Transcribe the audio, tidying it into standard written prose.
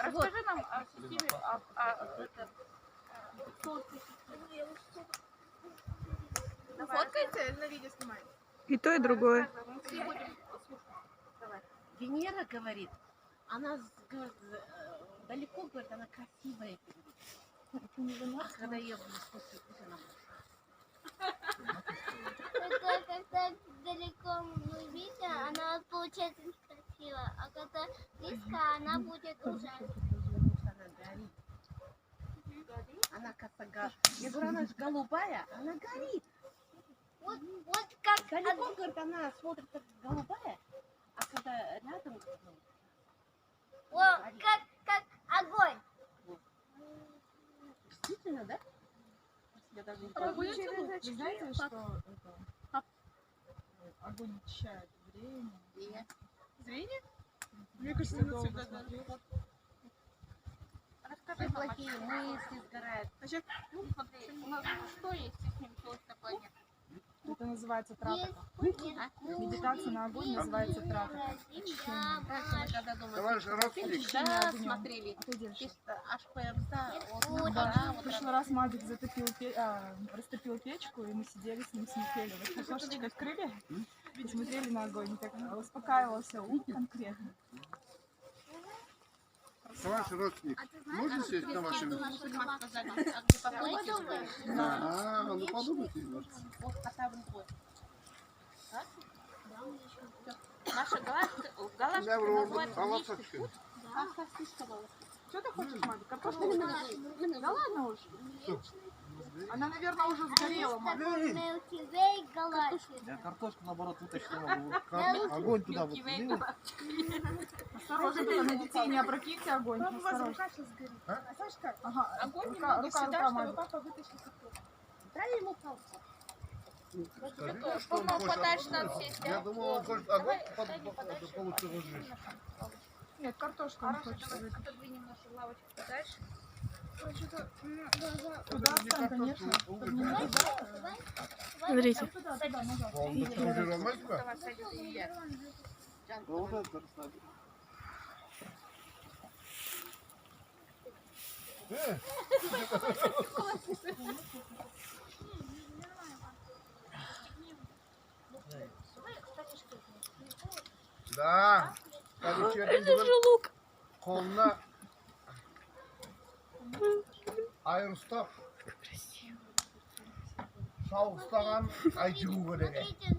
расскажи нам о системе, Фоткаете или на видео снимаете? И то, и другое. Венера говорит, она говорит, далеко, говорит, она красивая. А когда я буду слушать, она Когда далеко мы видим, она получается некрасиво, а когда близко, она будет ужасна. она горит. Она как-то я говорю, она же голубая, она горит. Вот как Далеко, говорит, она смотрит как голубая, а когда рядом, как огонь. действительно, да? Я даже не Вы понимаю. знаете, что это огонь очищает зрение? Зрение? Мне кажется, это долго смотреть. Расскажи Все нам, плохие мысли сгорают. Значит, ну, смотри, у нас что есть с ним солнечная планета? это называется тратора. Есть Медитация на огонь называется тратора. Раньше мы когда Товарищ родственник. да, смотрели. Чисто аж поезда, вот, да, В вот прошлый раз Мадик растопил печку, и мы сидели с ним, смотрели. Вот окошечко открыли и смотрели на огонь. Так успокаивался ум конкретно. Товарищ родственник. Можно сесть на вашем месте? а где поплыть? Ну подумайте немножко. Вот кота в любовь. Наша галактика Я вроде называется Млечный полосочка. путь. Что ты хочешь, Мадик? Картошку? Да ладно уж. Она, наверное, уже сгорела, Мадик. Milky Way галактика. Я картошку наоборот вытащить не могу. Огонь туда вот влил. Осторожно, только на детей не опрокиньте огонь. Осторожно. Ага, Огонь рука, немного рука, сюда, рука, чтобы Мадик. папа вытащил картошку. Дай ему палку. Скажи, что он Мама, хочет подальше надо оттуда. сесть, Я да? думал, он хочет огонь Дай мне подальше. получше разжечь. Нет, картошку он Хорошо, хочет. давай отодвинем нашу лавочку подальше. Туда встань, конечно. Смотрите. Туда, туда, назад. Он уже мальчика? Давай, садись, и я. Вот это расслабить. Да. Это же лук. Қолына айырыстап шау ұстаған ай жігу керек. Смотрите,